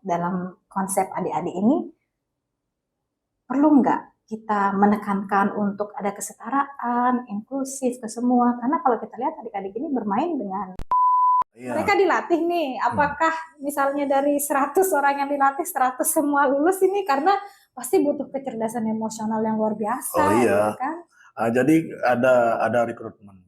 dalam konsep adik-adik ini, perlu nggak kita menekankan untuk ada kesetaraan, inklusif ke semua? Karena kalau kita lihat adik-adik ini bermain dengan mereka dilatih nih, apakah misalnya dari 100 orang yang dilatih 100 semua lulus ini, karena pasti butuh kecerdasan emosional yang luar biasa. Oh iya, gitu kan? jadi ada rekrutmennya.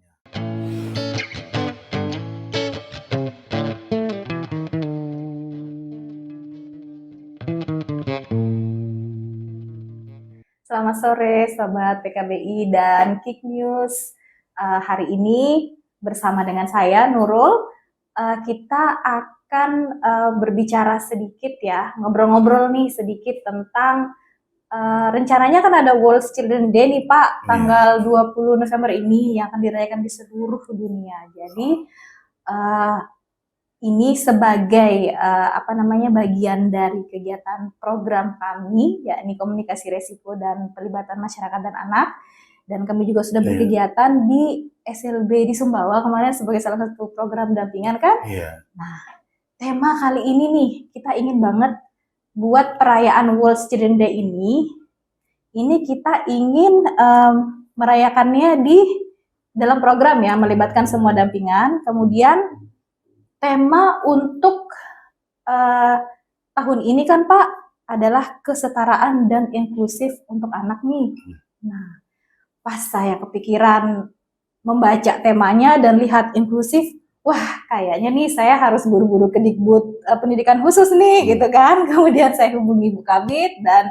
Selamat sore Sobat PKBI dan Kik News. Hari ini bersama dengan saya Nurul, kita akan berbicara sedikit ya, ngobrol-ngobrol nih sedikit tentang rencananya kan ada World Children Day nih Pak, tanggal 20 November ini yang akan dirayakan di seluruh dunia. Jadi ini sebagai bagian dari kegiatan program kami, yakni komunikasi resiko dan pelibatan masyarakat dan anak. Dan kami juga sudah berkegiatan di SLB di Sumbawa kemarin sebagai salah satu program dampingan kan. Nah, tema kali ini nih kita ingin banget buat perayaan World Children Day ini kita ingin merayakannya di dalam program ya, melibatkan semua dampingan. Kemudian tema untuk tahun ini kan Pak adalah kesetaraan dan inklusif untuk anak nih. Nah, pas saya kepikiran membaca temanya dan lihat inklusif, wah kayaknya nih saya harus buru-buru ke Dikbud pendidikan khusus nih gitu kan. Kemudian saya hubungi Bu Kabid dan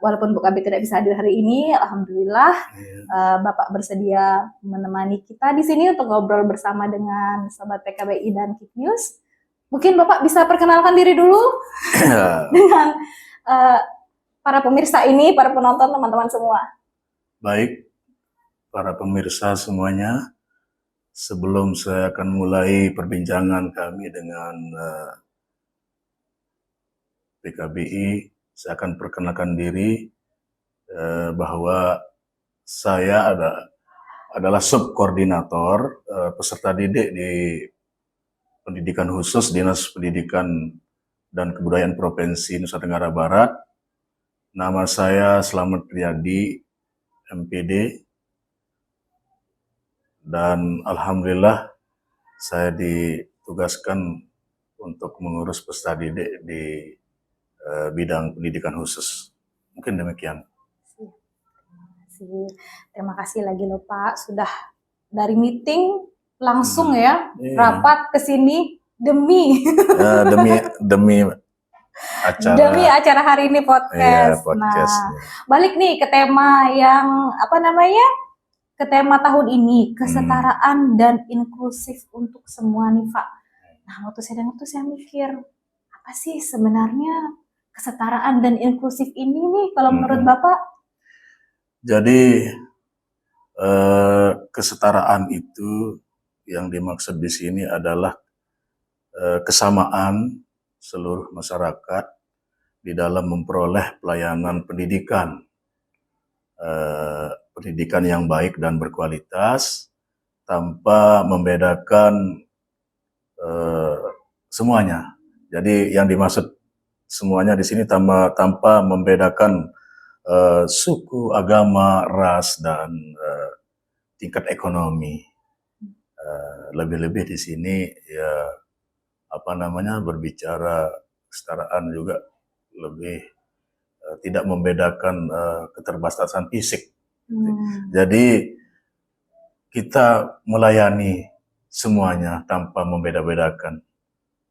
walaupun Bu Kabid tidak bisa hadir hari ini, alhamdulillah Bapak bersedia menemani kita di sini untuk ngobrol bersama dengan Sobat PKBI dan Kik News. Mungkin Bapak bisa perkenalkan diri dulu dengan para pemirsa ini, para penonton, teman-teman semua. Baik, para pemirsa semuanya, sebelum saya akan mulai perbincangan kami dengan PKBI, saya akan perkenalkan diri bahwa saya adalah subkoordinator peserta didik di pendidikan khusus Dinas Pendidikan dan Kebudayaan Provinsi Nusa Tenggara Barat. Nama saya Slamet Riyadi, MPD, dan alhamdulillah saya ditugaskan untuk mengurus peserta didik di bidang pendidikan khusus. Mungkin demikian. Terima kasih lagi loh Pak, sudah dari meeting langsung rapat ke sini demi acara hari ini podcast. Nah, balik nih ke tema yang ke tema tahun ini, kesetaraan dan inklusif untuk semua nih Pak. Nah, waktu saya dengar tuh saya mikir, apa sih sebenarnya kesetaraan dan inklusif ini nih kalau menurut Bapak? Jadi kesetaraan itu yang dimaksud di sini adalah kesamaan seluruh masyarakat di dalam memperoleh pelayanan pendidikan, pendidikan yang baik dan berkualitas tanpa membedakan semuanya. Jadi yang dimaksud semuanya di sini tanpa membedakan suku, agama, ras, dan tingkat ekonomi. Lebih-lebih di sini ya berbicara kesetaraan juga lebih tidak membedakan keterbatasan fisik. Jadi kita melayani semuanya tanpa membeda-bedakan,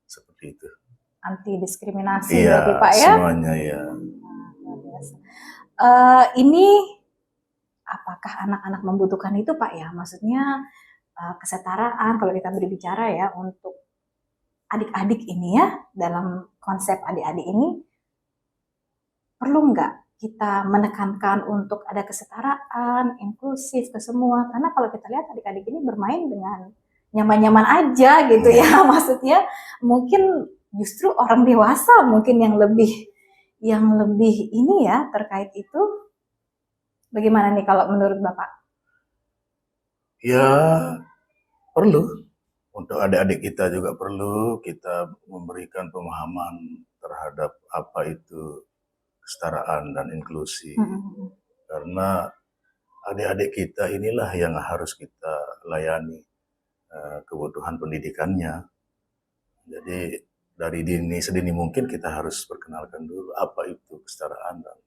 seperti itu. Anti diskriminasi berarti Pak ya? Semuanya ya. Ini apakah anak-anak membutuhkan itu Pak ya? Maksudnya kesetaraan kalau kita berbicara ya untuk adik-adik ini ya, dalam konsep adik-adik ini, perlu nggak kita menekankan untuk ada kesetaraan, inklusif ke semua? Karena kalau kita lihat adik-adik ini bermain dengan nyaman-nyaman aja gitu ya, maksudnya mungkin justru orang dewasa mungkin yang lebih ini ya terkait itu. Bagaimana nih kalau menurut Bapak? Ya perlu, untuk adik-adik kita juga perlu kita memberikan pemahaman terhadap apa itu kesetaraan dan inklusi. Mm-mm. Karena adik-adik kita inilah yang harus kita layani kebutuhan pendidikannya. Jadi dari sedini mungkin kita harus perkenalkan dulu apa itu kesetaraan dan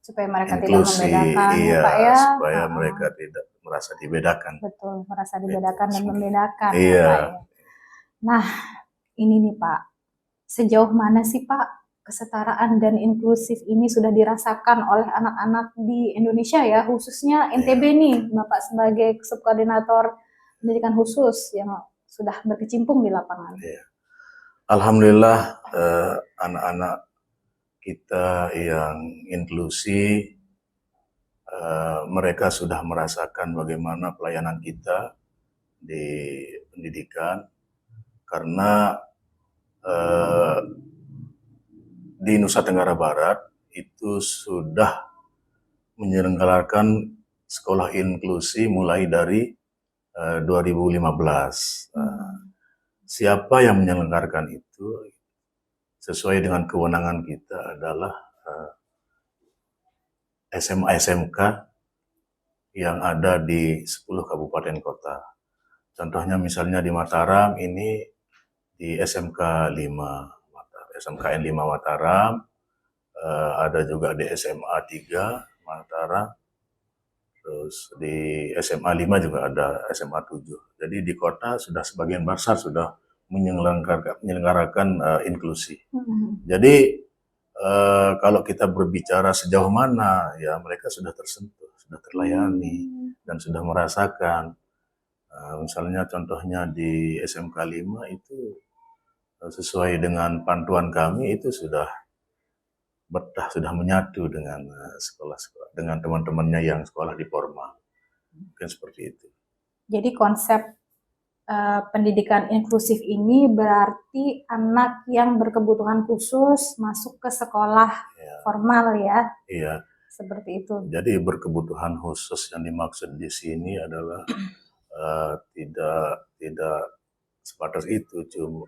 Supaya mereka tidak inklusi, membedakan ya iya, Pak ya. supaya mereka tidak merasa dibedakan. Betul, merasa dibedakan dan Itu. membedakan ya Iya. Pak ya. Nah, ini nih Pak, sejauh mana sih Pak kesetaraan dan inklusif ini sudah dirasakan oleh anak-anak di Indonesia ya, khususnya NTB nih, Bapak sebagai subkoordinator pendidikan khusus yang sudah berkecimpung di lapangan. Iya. Alhamdulillah anak-anak kita yang inklusi, mereka sudah merasakan bagaimana pelayanan kita di pendidikan, karena di Nusa Tenggara Barat itu sudah menyelenggarakan sekolah inklusi mulai dari 2015. Siapa yang menyelenggarakan itu sesuai dengan kewenangan kita adalah SMA SMK yang ada di 10 kabupaten kota. Contohnya misalnya di Mataram ini di SMK 5, SMKN 5 Mataram, ada juga di SMA 3 Mataram, terus di SMA 5 juga ada SMA 7. Jadi di kota sudah sebagian besar sudah menyelenggarakan inklusi. Jadi kalau kita berbicara sejauh mana, ya mereka sudah tersentuh, sudah terlayani, dan sudah merasakan. Misalnya contohnya di SMK 5 itu sesuai dengan panduan kami itu sudah betah, sudah menyatu dengan sekolah-sekolah, dengan teman-temannya yang sekolah di formal. Mungkin seperti itu. Jadi konsep pendidikan inklusif ini berarti anak yang berkebutuhan khusus masuk ke sekolah formal ya? Iya. Seperti itu. Jadi berkebutuhan khusus yang dimaksud di sini adalah tidak sebatas itu, cuma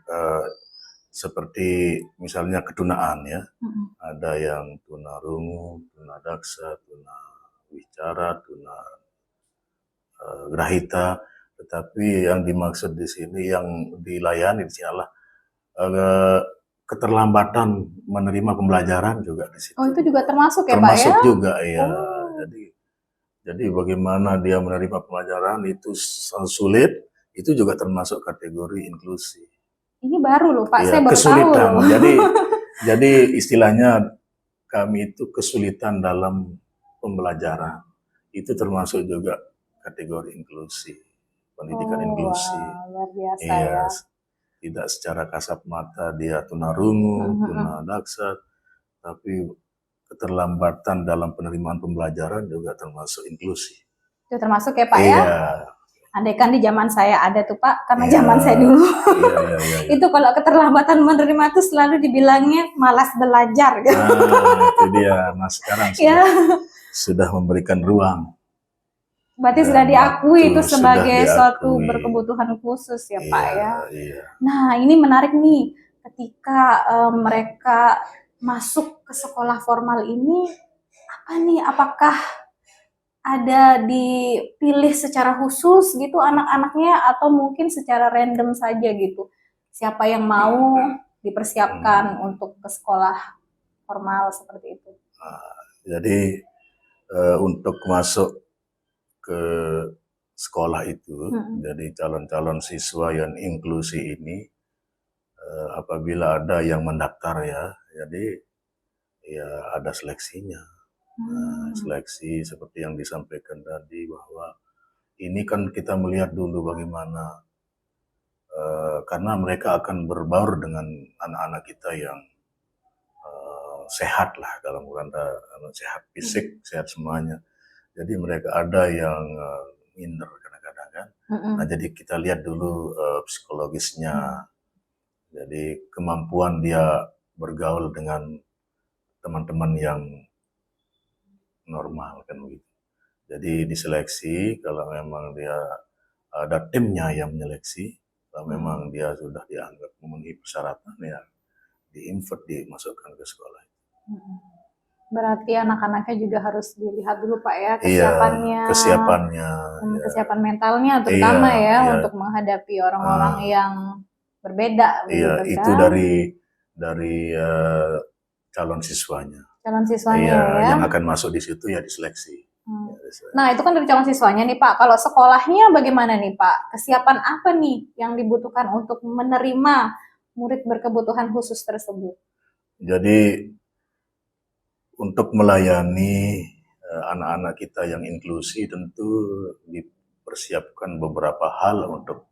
seperti misalnya ketunaan ya, ada yang tunarungu, tunadaksa, tunawicara, grahita, tetapi yang dimaksud di sini yang dilayani di sini adalah keterlambatan menerima pembelajaran juga di situ. Oh itu juga termasuk ya termasuk Pak ya? Juga ya. Jadi bagaimana dia menerima pelajaran itu sulit, itu juga termasuk kategori inklusi. Ini baru loh Pak, Ya, saya baru kesulitan. tahu loh. Jadi istilahnya kami itu kesulitan dalam pembelajaran. Itu termasuk juga kategori inklusi, pendidikan inklusi. Luar biasa Iya, ya. tidak secara kasat mata dia tunarungu, tunadaksa, tapi keterlambatan dalam penerimaan pembelajaran juga termasuk inklusi. Itu termasuk ya Pak ya? Andaikan di zaman saya ada tuh Pak, karena zaman saya dulu. Itu kalau keterlambatan menerima itu selalu dibilangnya malas belajar. Gitu. Itu dia. Nah sekarang sudah memberikan ruang. Berarti sudah diakui itu sebagai suatu berkebutuhan khusus ya Pak ya. Nah ini menarik nih, ketika mereka masuk ke sekolah formal ini, apakah ada dipilih secara khusus gitu anak-anaknya atau mungkin secara random saja gitu? Siapa yang mau dipersiapkan untuk ke sekolah formal seperti itu? Jadi untuk masuk ke sekolah itu, jadi calon-calon siswa yang inklusi ini, apabila ada yang mendaftar ya, jadi ya ada seleksinya. Seleksi seperti yang disampaikan tadi, bahwa ini kan kita melihat dulu bagaimana, karena mereka akan berbaur dengan anak-anak kita yang sehat lah, dalam kata sehat fisik, sehat semuanya. Jadi mereka ada yang minder kadang-kadang kan. Nah jadi kita lihat dulu psikologisnya. Jadi kemampuan dia bergaul dengan teman-teman yang normal kan begitu. Jadi diseleksi, kalau memang dia ada timnya yang menyeleksi, kalau memang dia sudah dianggap memenuhi persyaratan ya diinvert, dimasukkan ke sekolah. Berarti anak-anaknya juga harus dilihat dulu Pak ya, Iya, kesiapannya, kesiapannya, ya. kesiapan mentalnya terutama Iya, ya iya. untuk menghadapi orang-orang yang berbeda Iya, begitu itu kan. dari calon siswanya. Calon siswanya Iya, ya. yang akan masuk di situ ya diseleksi. Nah, itu kan dari calon siswanya nih Pak. Kalau sekolahnya bagaimana nih Pak? Kesiapan apa nih yang dibutuhkan untuk menerima murid berkebutuhan khusus tersebut? Jadi untuk melayani anak-anak kita yang inklusi tentu dipersiapkan beberapa hal untuk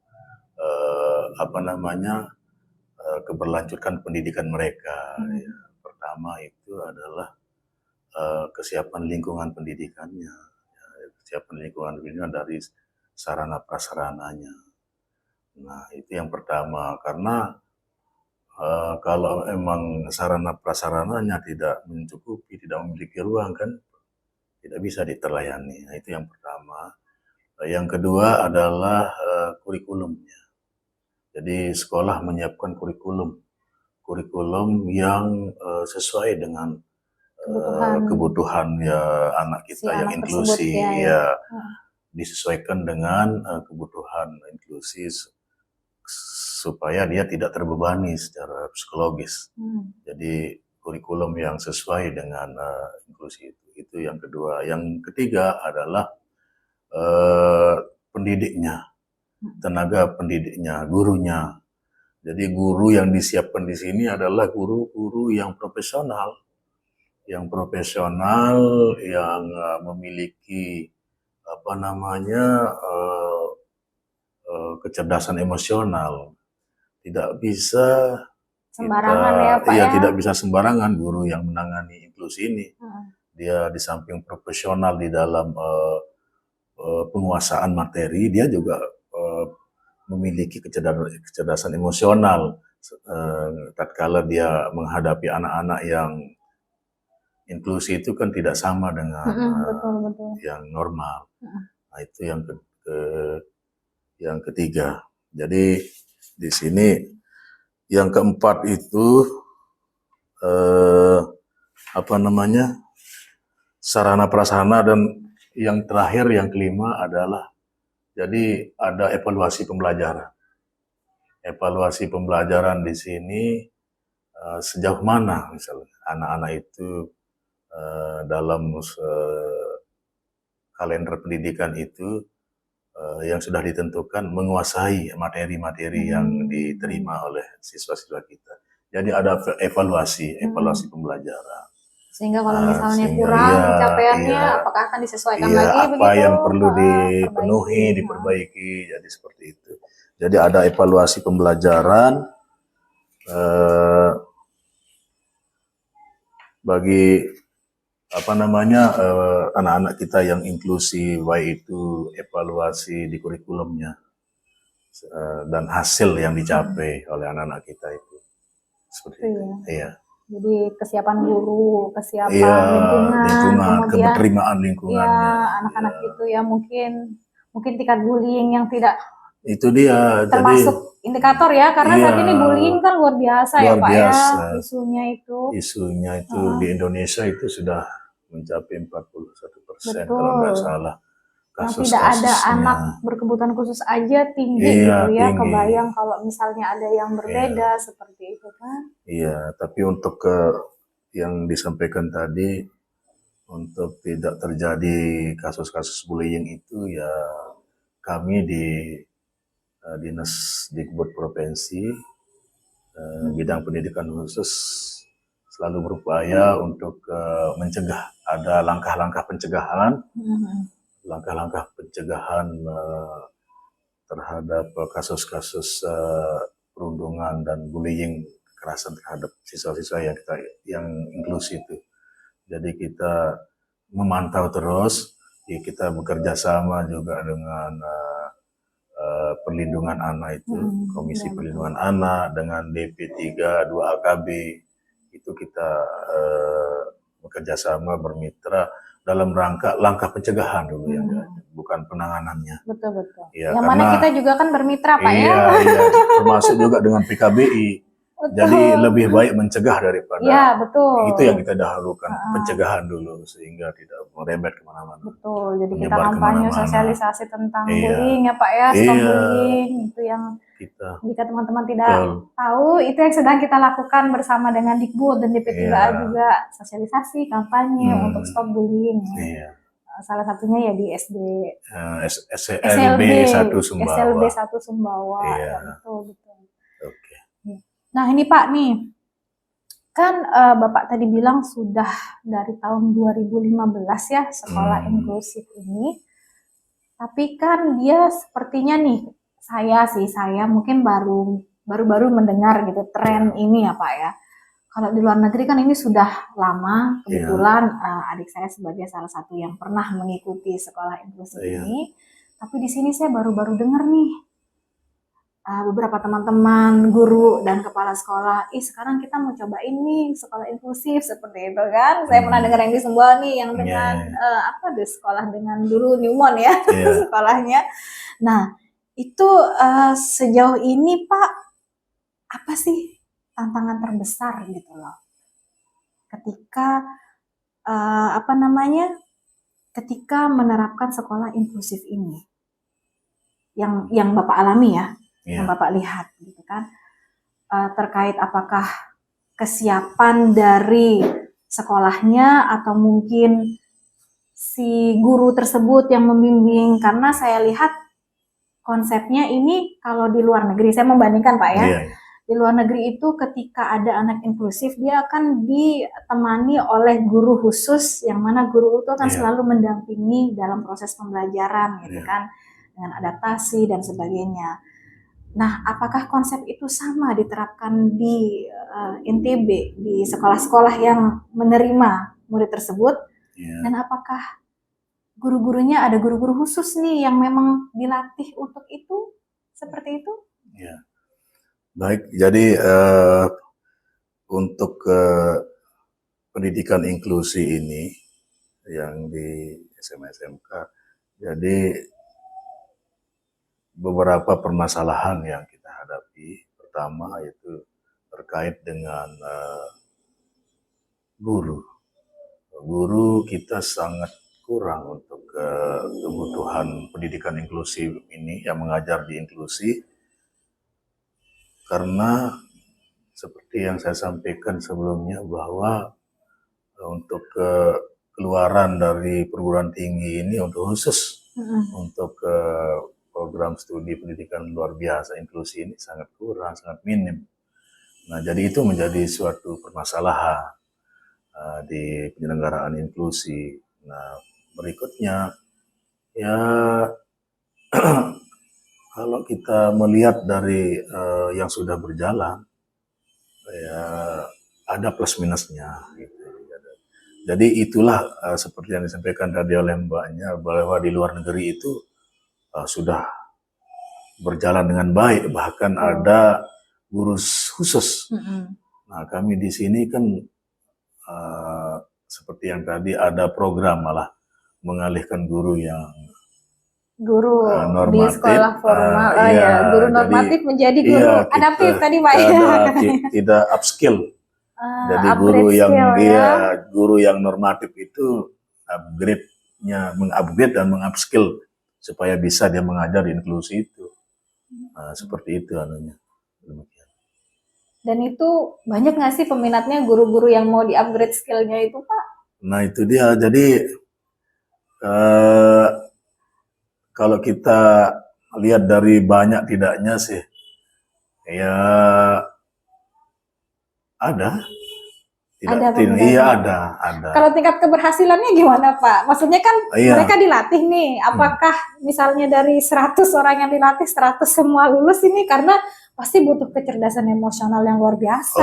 keberlanjutan pendidikan mereka. Ya. Pertama itu adalah kesiapan lingkungan pendidikannya, ya, kesiapan lingkungan pendidikan dari sarana prasarananya. Nah itu yang pertama, karena kalau emang sarana prasarananya tidak mencukupi, tidak memiliki ruang kan, tidak bisa diterlayani. Nah, itu yang pertama. Yang kedua adalah kurikulumnya. Jadi sekolah menyiapkan kurikulum yang sesuai dengan kebutuhan ya anak kita si yang anak inklusi, tersebut, ya disesuaikan dengan kebutuhan inklusi supaya dia tidak terbebani secara psikologis. Jadi kurikulum yang sesuai dengan inklusi itu yang kedua. Yang ketiga adalah pendidiknya, tenaga pendidiknya, gurunya. Jadi guru yang disiapkan di sini adalah guru-guru yang profesional, yang memiliki kecerdasan emosional. Tidak bisa sembarangan ya Pak iya, ya. tidak bisa sembarangan guru yang menangani inklusi ini. Dia di samping profesional di dalam penguasaan materi, dia juga memiliki kecerdasan emosional tatkala dia menghadapi anak-anak yang inklusi itu kan tidak sama dengan betul. yang normal. Nah, itu yang ketiga. Jadi di sini yang keempat itu sarana prasarana, dan yang terakhir yang kelima adalah jadi ada evaluasi pembelajaran. Evaluasi pembelajaran di sini sejauh mana misalnya anak-anak itu dalam kalender pendidikan itu yang sudah ditentukan menguasai materi-materi yang diterima oleh siswa-siswa kita. Jadi ada evaluasi pembelajaran. Sehingga kalau misalnya kurang pencapaiannya, apakah akan disesuaikan lagi apa begitu? yang perlu dipenuhi, diperbaiki, jadi seperti itu. Jadi ada evaluasi pembelajaran bagi anak-anak kita yang inklusi, baik itu evaluasi di kurikulumnya dan hasil yang dicapai oleh anak-anak kita itu seperti itu. Iya. Jadi kesiapan guru, kesiapan lingkungan, kemudian keberterimaan lingkungannya. Ya, anak-anak itu ya mungkin tingkat bullying yang tidak itu dia termasuk indikator ya, karena saat ini bullying kan luar biasa ya Pak ya, isunya itu di Indonesia itu sudah mencapai 41% kalau nggak salah. Yang tidak ada anak berkebutuhan khusus aja tinggi gitu ya, tinggi. Kebayang kalau misalnya ada yang berbeda seperti itu kan. Iya, tapi untuk yang disampaikan tadi, untuk tidak terjadi kasus-kasus bullying itu ya kami di Dinas Dikbud Provinsi bidang pendidikan khusus selalu berupaya untuk mencegah, ada langkah-langkah pencegahan, terhadap kasus-kasus perundungan dan bullying, kekerasan terhadap siswa-siswa yang inklusi itu. Jadi kita memantau terus, kita bekerja sama juga dengan perlindungan anak itu, Komisi Perlindungan Anak dengan DP3 2AKB, itu kita bekerja sama bermitra dalam rangka langkah pencegahan dulu ya, bukan penanganannya. Betul. Ya, yang mana kita juga kan bermitra Pak ya. Iya, termasuk juga dengan PKBI. Jadi lebih baik mencegah daripada Ya, betul. itu yang kita dahulukan, pencegahan dulu sehingga tidak merembet kemana-mana. Betul, jadi kita Menyebar kampanye kemana-mana. sosialisasi tentang Iya. bullying ya Pak ya, stop Iya. bullying, itu yang Kita jika teman-teman tidak betul. tahu, itu yang sedang kita lakukan bersama dengan Dikbud dan DP3A Iya. juga, sosialisasi, kampanye untuk stop bullying. Iya. Salah satunya ya di SD SLB 1 Sumbawa. SLB 1 Sumbawa. Iya. Ya, betul. Oke. Nah ini Pak nih, kan Bapak tadi bilang sudah dari tahun 2015 ya sekolah inklusif ini, tapi kan dia sepertinya nih, saya mungkin baru mendengar gitu tren ini ya Pak ya. Kalau di luar negeri kan ini sudah lama, kebetulan adik saya sebagai salah satu yang pernah mengikuti sekolah inklusif ini, tapi di sini saya baru dengar nih, beberapa teman-teman, guru, dan kepala sekolah, sekarang kita mau coba ini sekolah inklusif seperti itu kan. Saya pernah dengar yang di Sumbawa nih, yang dengan sekolah dengan dulu Newmont ya, sekolahnya. Nah, itu sejauh ini Pak, apa sih tantangan terbesar gitu loh? Ketika ketika menerapkan sekolah inklusif ini, yang Bapak alami ya, yang Bapak lihat gitu kan, terkait apakah kesiapan dari sekolahnya atau mungkin si guru tersebut yang membimbing, karena saya lihat konsepnya ini kalau di luar negeri, saya membandingkan Pak ya, di luar negeri itu ketika ada anak inklusif dia akan ditemani oleh guru khusus, yang mana guru itu akan selalu mendampingi dalam proses pembelajaran gitu kan, dengan adaptasi dan sebagainya. Nah, apakah konsep itu sama diterapkan di NTB, di sekolah-sekolah yang menerima murid tersebut? Dan apakah guru-gurunya ada guru-guru khusus nih yang memang dilatih untuk itu, seperti itu? Ya. Baik, jadi untuk pendidikan inklusi ini yang di SMA SMK, jadi beberapa permasalahan yang kita hadapi. Pertama yaitu terkait dengan guru. Guru kita sangat kurang untuk kebutuhan pendidikan inklusif ini, yang mengajar di inklusi, karena seperti yang saya sampaikan sebelumnya bahwa untuk keluaran dari perguruan tinggi ini untuk khusus untuk program studi pendidikan luar biasa inklusi ini sangat kurang, sangat minim. Nah, jadi itu menjadi suatu permasalahan di penyelenggaraan inklusi. Nah, berikutnya ya kalau kita melihat dari yang sudah berjalan, ya ada plus minusnya. Gitu. Jadi itulah seperti yang disampaikan tadi oleh Mbaknya, bahwa di luar negeri itu sudah berjalan dengan baik, bahkan ada guru khusus. Nah, kami di sini kan seperti yang tadi ada program malah mengalihkan guru yang normatif, di sekolah formal, guru normatif jadi, menjadi guru adaptif tadi Pak ya. Tidak upskill. Jadi guru yang normatif itu mengupgrade dan mengupskill supaya bisa dia mengajar di inklusi itu. Seperti itu anunya. Dan itu banyak nggak sih peminatnya guru-guru yang mau di-upgrade skillnya itu Pak? Nah itu dia, jadi kalau kita lihat dari banyak tidaknya sih, ya ada. Ada. Kalau tingkat keberhasilannya gimana Pak? Maksudnya kan mereka dilatih nih, apakah misalnya dari 100 orang yang dilatih 100 semua lulus ini, karena pasti butuh kecerdasan emosional yang luar biasa,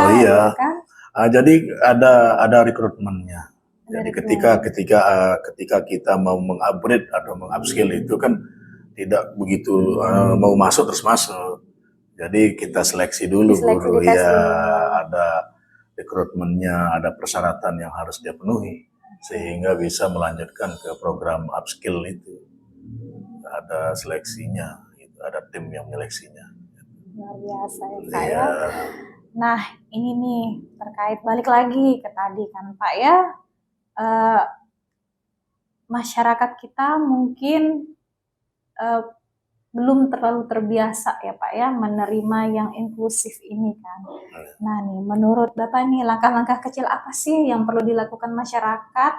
kan? Jadi ada rekrutmennya. Jadi ketika kita mau mengupgrade atau mengupskill itu kan tidak begitu mau masuk terus masuk. Jadi kita seleksi dulu guru, ada rekrutmennya, ada persyaratan yang harus dia penuhi sehingga bisa melanjutkan ke program upskill itu. Ada seleksinya, ada tim yang menyeleksinya. Luar biasa ya Pak ya. Nah, ini nih terkait balik lagi ke tadi kan Pak ya, eh, masyarakat kita mungkin eh, belum terlalu terbiasa ya Pak ya menerima yang inklusif ini kan. Nah nih, menurut Bapak nih langkah-langkah kecil apa sih yang perlu dilakukan masyarakat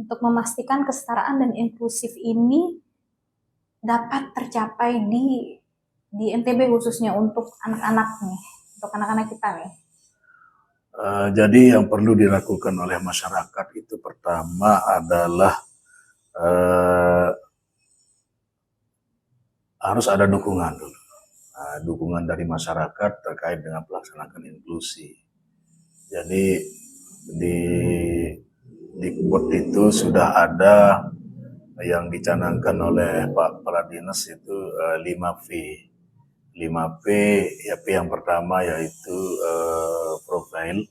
untuk memastikan kesetaraan dan inklusif ini dapat tercapai di NTB khususnya untuk anak-anak nih, untuk anak-anak kita nih. Jadi yang perlu dilakukan oleh masyarakat itu pertama adalah eh, harus ada dukungan dulu. Dukungan dari masyarakat terkait dengan pelaksanaan inklusi. Jadi di Dikbud itu sudah ada yang dicanangkan oleh Pak Kepala Dinas itu 5V. 5P, ya P yang pertama yaitu profile,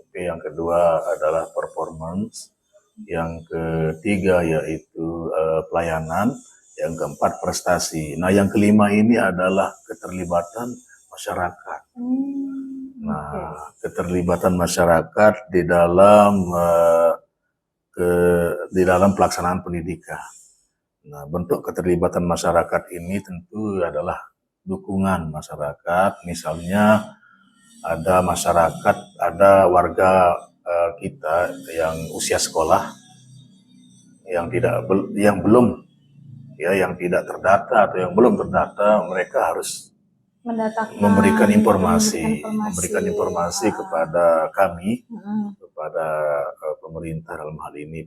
P yang kedua adalah performance, yang ketiga yaitu pelayanan, yang keempat prestasi. Nah, yang kelima ini adalah keterlibatan masyarakat. Nah, keterlibatan masyarakat di dalam pelaksanaan pendidikan. Nah, bentuk keterlibatan masyarakat ini tentu adalah dukungan masyarakat. Misalnya ada masyarakat, ada warga kita yang usia sekolah yang belum ya yang tidak terdata atau yang belum terdata, mereka harus memberikan informasi kepada kami, kepada pemerintah dalam hal ini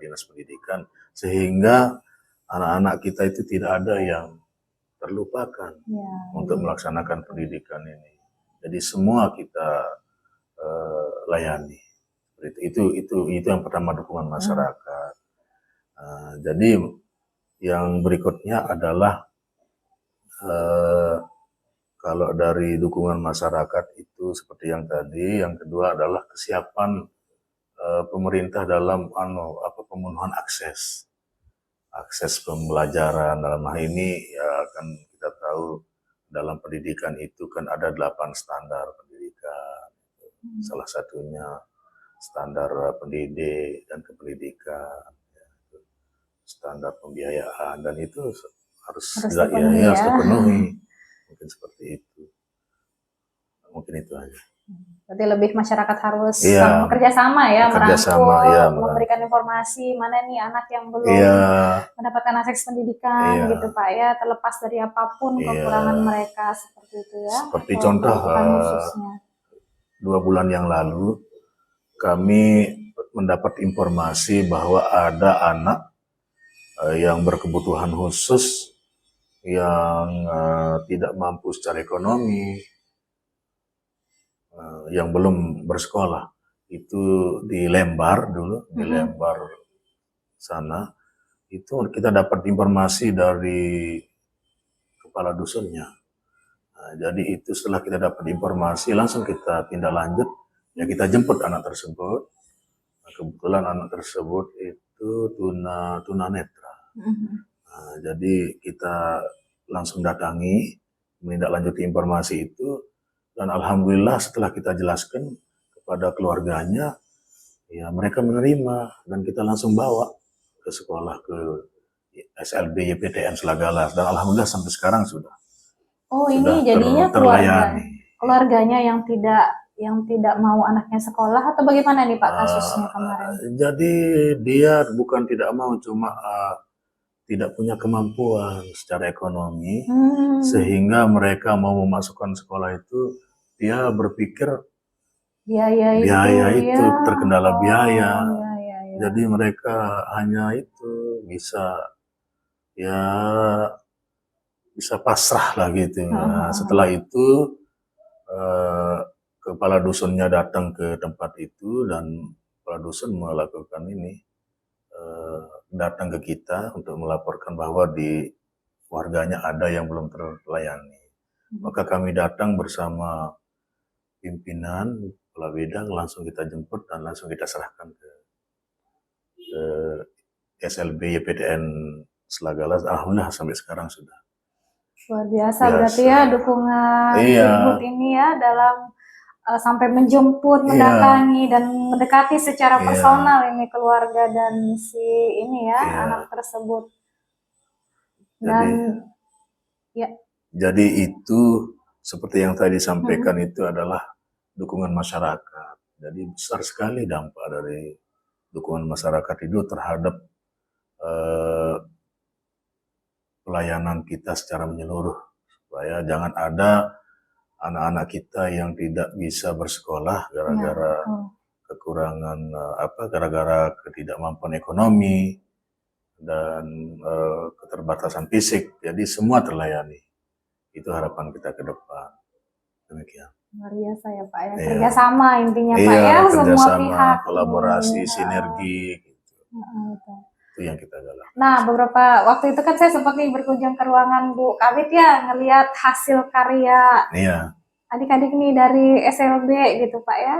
dinas pendidikan, sehingga anak-anak kita itu tidak ada yang terlupakan untuk melaksanakan pendidikan ini. Jadi semua kita layani. Itu yang pertama, dukungan masyarakat. Jadi yang berikutnya adalah kalau dari dukungan masyarakat itu seperti yang tadi, yang kedua adalah kesiapan pemerintah dalam pemenuhan akses pembelajaran. Dalam hal ini ya kan kita tahu dalam pendidikan itu kan ada 8 standar pendidikan. Salah satunya standar pendidik dan kependidikan, standar pembiayaan, dan itu harus dipenuhi. Mungkin seperti itu. Mungkin itu aja. Berarti lebih masyarakat harus bekerja sama ya, merangkul, memberikan informasi mana nih anak yang belum mendapatkan akses pendidikan gitu Pak ya, terlepas dari apapun kekurangan mereka seperti itu ya. Seperti contoh 2 bulan yang lalu kami mendapat informasi bahwa ada anak yang berkebutuhan khusus yang tidak mampu secara ekonomi, yang belum bersekolah, itu di Lembar dulu, di Lembar sana, itu kita dapat informasi dari kepala dusunnya. Nah, jadi itu setelah kita dapat informasi, langsung kita tindak lanjut, ya kita jemput anak tersebut. Nah, kebetulan anak tersebut itu tunanetra. Nah, jadi kita langsung datangi, menindaklanjuti informasi itu, dan alhamdulillah setelah kita jelaskan kepada keluarganya, ya mereka menerima, dan kita langsung bawa ke sekolah, ke SLB YPTN Selagalas, dan alhamdulillah sampai sekarang sudah. Ini jadinya keluarganya yang tidak mau anaknya sekolah atau bagaimana nih Pak kasusnya kemarin? Jadi dia bukan tidak mau, cuma tidak punya kemampuan secara ekonomi, sehingga mereka mau memasukkan sekolah itu, dia berpikir biaya itu terkendala biaya. Jadi mereka hanya itu bisa pasrah lah gitu. Nah, setelah itu kepala dusunnya datang ke tempat itu, dan kepala dusun melakukan ini, datang ke kita untuk melaporkan bahwa di warganya ada yang belum terlayani. Maka kami datang bersama pimpinan, kepala bidang, langsung kita jemput dan langsung kita serahkan ke SLB YPTN Selagalas. Alhamdulillah sampai sekarang sudah. Luar biasa berarti biasa. ya dukungan Iya, ibu ini ya dalam sampai menjemput, iya, mendatangi dan mendekati secara iya, personal ini keluarga dan si ini ya anak iya. tersebut. Jadi, Dan ya, jadi itu seperti yang tadi disampaikan mm-mm. itu adalah dukungan masyarakat. Jadi besar sekali dampak dari dukungan masyarakat itu terhadap eh, pelayanan kita secara menyeluruh. Supaya jangan ada anak-anak kita yang tidak bisa bersekolah Ya, gara-gara betul. kekurangan gara-gara ketidakmampuan ekonomi dan keterbatasan fisik. Jadi semua terlayani. Itu harapan kita ke depan. Demikian. Luar biasa ya Pak ya. Iya, Kerjasama intinya Pak iya ya, semua kerjasama, pihak ini. kolaborasi, sinergi. Gitu. Betul. Itu yang kita galakkan. Nah, beberapa waktu itu kan saya sempat nih berkunjung ke ruangan Bu Kabit ya, ngelihat hasil karya Iya. adik-adik nih dari SLB gitu Pak ya.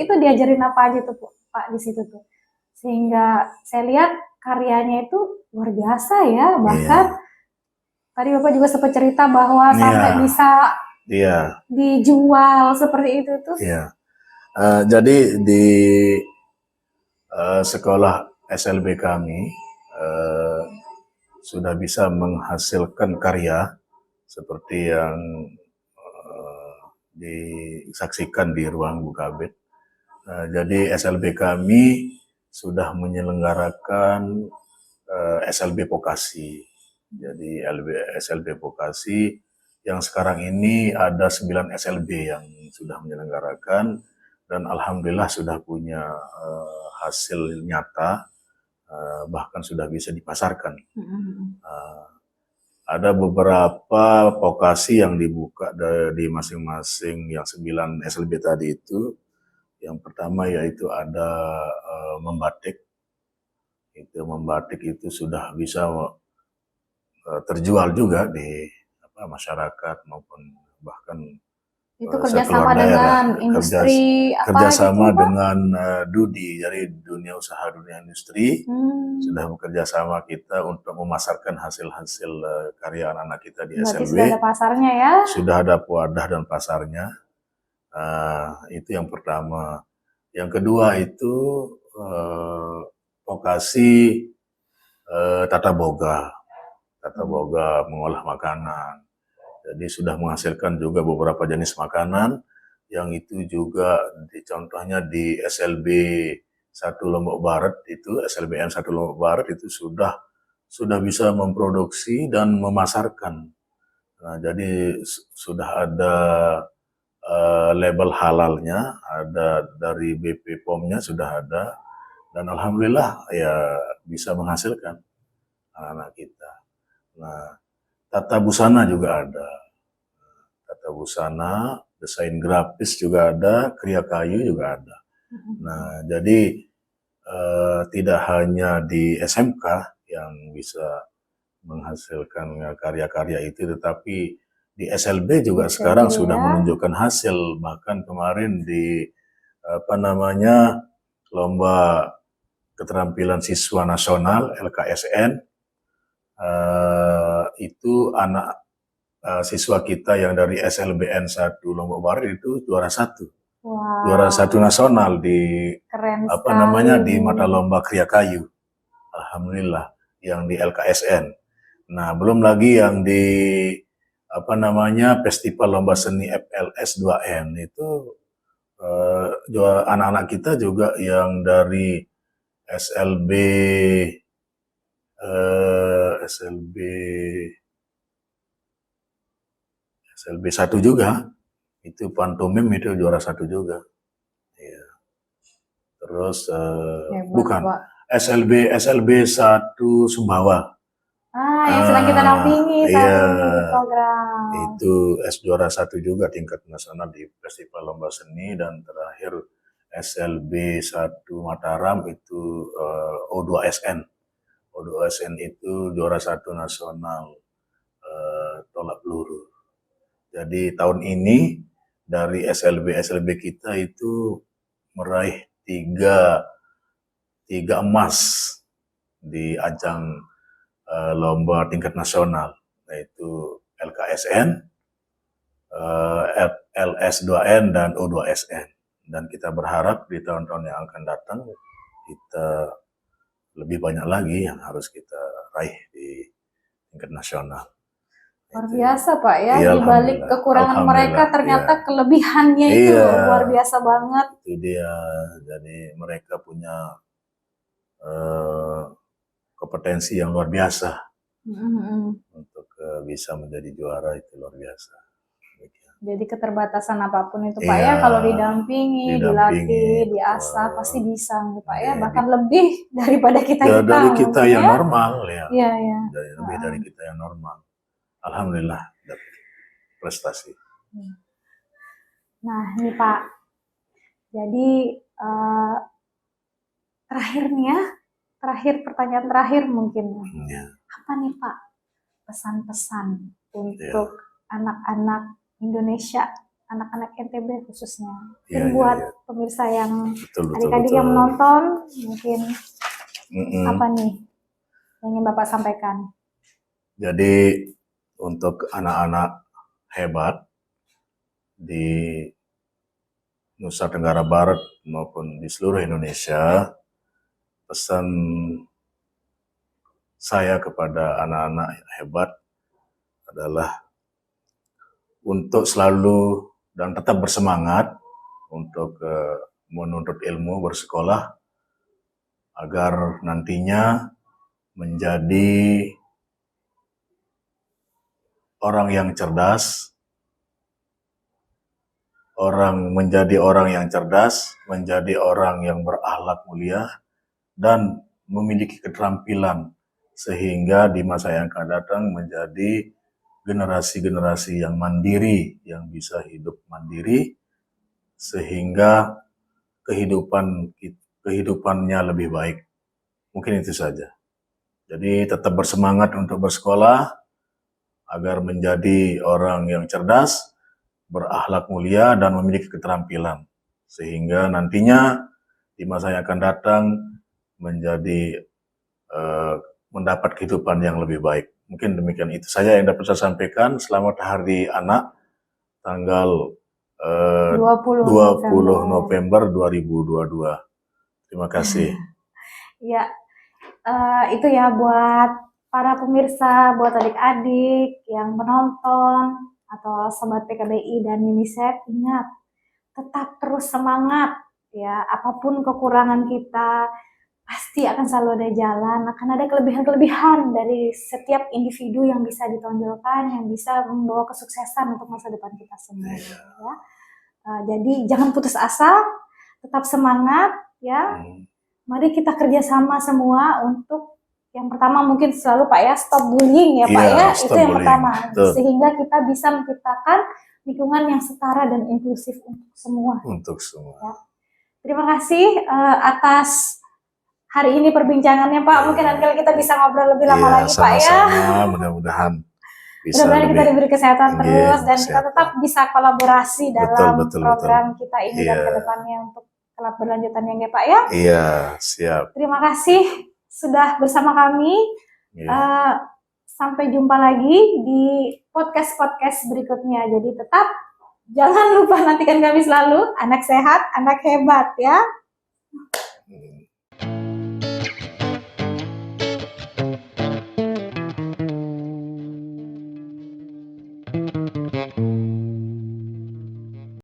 Itu diajarin apa aja tuh Pak di situ tuh. Sehingga saya lihat karyanya itu luar biasa ya. Bahkan Iya. tadi Bapak juga sempat cerita bahwa Iya. sampai bisa Iya. dijual seperti itu tuh. Iya. Jadi di sekolah SLB kami eh, sudah bisa menghasilkan karya seperti yang disaksikan di ruang Bu Kabit. Jadi SLB kami sudah menyelenggarakan SLB Vokasi. Jadi SLB Vokasi yang sekarang ini ada 9 SLB yang sudah menyelenggarakan dan alhamdulillah sudah punya hasil nyata, bahkan sudah bisa dipasarkan. Ada beberapa vokasi yang dibuka di masing-masing yang 9 SLB tadi itu. Yang pertama yaitu ada membatik. Itu membatik itu sudah bisa terjual juga di masyarakat maupun bahkan Itu sekeluar kerjasama daerah. dengan industri apa gitu Kerjasama Pak? dengan DUDI, dari dunia usaha dunia industri, sudah bekerja sama kita untuk memasarkan hasil-hasil karya anak-anak kita di Berarti SLB. sudah ada pasarnya ya? Sudah ada wadah dan pasarnya. Itu yang pertama. Yang kedua itu vokasi tata boga. Tata boga mengolah makanan. Jadi sudah menghasilkan juga beberapa jenis makanan yang itu juga contohnya di SLB 1 Lombok Barat itu, SLBN 1 Lombok Barat itu sudah bisa memproduksi dan memasarkan. Nah, jadi sudah ada label halalnya, ada dari BP POM-nya sudah ada, dan alhamdulillah ya bisa menghasilkan anak-anak kita. Nah, tata busana juga ada. Tata busana, desain grafis juga ada, kriya kayu juga ada. Nah, jadi tidak hanya di SMK yang bisa menghasilkan karya-karya itu, tetapi di SLB juga sekarang sudah ya. menunjukkan hasil. Bahkan kemarin di lomba keterampilan siswa nasional LKSN itu anak siswa kita yang dari SLBN 1 Lombok Barat itu juara 1. Wow. Juara 1 nasional di Keren di mata lomba kriya kayu. Alhamdulillah yang di LKSN. Nah, belum lagi yang di Festival Lomba Seni FLS 2N itu anak-anak kita juga yang dari SLB SLB SLB 1 juga. Itu pantomim itu juara 1 juga. Ya. Terus bukan Pak. SLB 1 Sumbawa. Yang sedang kita dampingi saat iya, ini di program. Itu juara 1 juga tingkat nasional di Festival Lomba Seni, dan terakhir SLB 1 Mataram itu O2SN. O2SN itu juara 1 nasional tolak peluru. Jadi tahun ini dari SLB kita itu meraih 3 emas di ajang lomba tingkat nasional, yaitu LKSN, LS2N dan U2SN. Dan kita berharap di tahun-tahun yang akan datang kita lebih banyak lagi yang harus kita raih di tingkat nasional. Luar biasa Pak ya, Iya, di balik alhamdulillah. kekurangan mereka Alhamdulillah, ternyata iya. kelebihannya itu Iya. luar biasa banget. Itu dia, jadi mereka punya kompetensi yang luar biasa untuk bisa menjadi juara, itu luar biasa. Jadi keterbatasan apapun itu Pak Iya, ya, kalau didampingi, dilatih, betul. diasah pasti bisa nih Pak ya, Iya, bahkan lebih daripada kita Ya, dari kita mungkin yang ya. normal ya. Iya, iya. Lebih dari kita yang normal. Alhamdulillah dapat prestasi. Nah ini Pak, jadi terakhir nih ya, pertanyaan terakhir mungkin. Ya. Apa nih Pak pesan-pesan untuk anak-anak Indonesia, anak-anak NTB khususnya, mungkin buat pemirsa yang adik-adik yang menonton, mungkin apa nih yang ingin Bapak sampaikan? Jadi untuk anak-anak hebat di Nusa Tenggara Barat maupun di seluruh Indonesia, pesan saya kepada anak-anak hebat adalah untuk selalu dan tetap bersemangat untuk menuntut ilmu, bersekolah, agar nantinya menjadi orang yang cerdas, menjadi orang yang berakhlak mulia dan memiliki keterampilan, sehingga di masa yang akan datang menjadi generasi-generasi yang mandiri, yang bisa hidup mandiri, sehingga kehidupannya lebih baik. Mungkin itu saja. Jadi tetap bersemangat untuk bersekolah agar menjadi orang yang cerdas, berakhlak mulia dan memiliki keterampilan, sehingga nantinya di masa yang akan datang menjadi mendapat kehidupan yang lebih baik. Mungkin demikian itu saja yang dapat saya sampaikan. Selamat Hari Anak tanggal 20 November 2022. Terima kasih. Ya, itu ya buat para pemirsa, buat adik-adik yang menonton atau sobat PKBI dan UNICEF, ingat tetap terus semangat ya, apapun kekurangan kita pasti akan selalu ada jalan, akan ada kelebihan-kelebihan dari setiap individu yang bisa ditonjolkan, yang bisa membawa kesuksesan untuk masa depan kita semua. Ya. Jadi jangan putus asa, tetap semangat ya. Mari kita kerjasama semua untuk yang pertama mungkin selalu Pak ya, stop bullying ya Pak ya, itu yang pertama. Sehingga kita bisa menciptakan lingkungan yang setara dan inklusif untuk semua. Ya. Terima kasih atas hari ini perbincangannya Pak. Mungkin nanti kita bisa ngobrol lebih lama lagi Pak ya. Mudah-mudahan mudah-mudahan kita diberi kesehatan terus dan kita tetap bisa kolaborasi dalam program kita ini dan ke depannya untuk kelab berlanjutan ya Pak ya. Iya, siap. Terima kasih sudah bersama kami. Sampai jumpa lagi di podcast-podcast berikutnya. Jadi tetap jangan lupa nantikan kami selalu, anak sehat, anak hebat ya.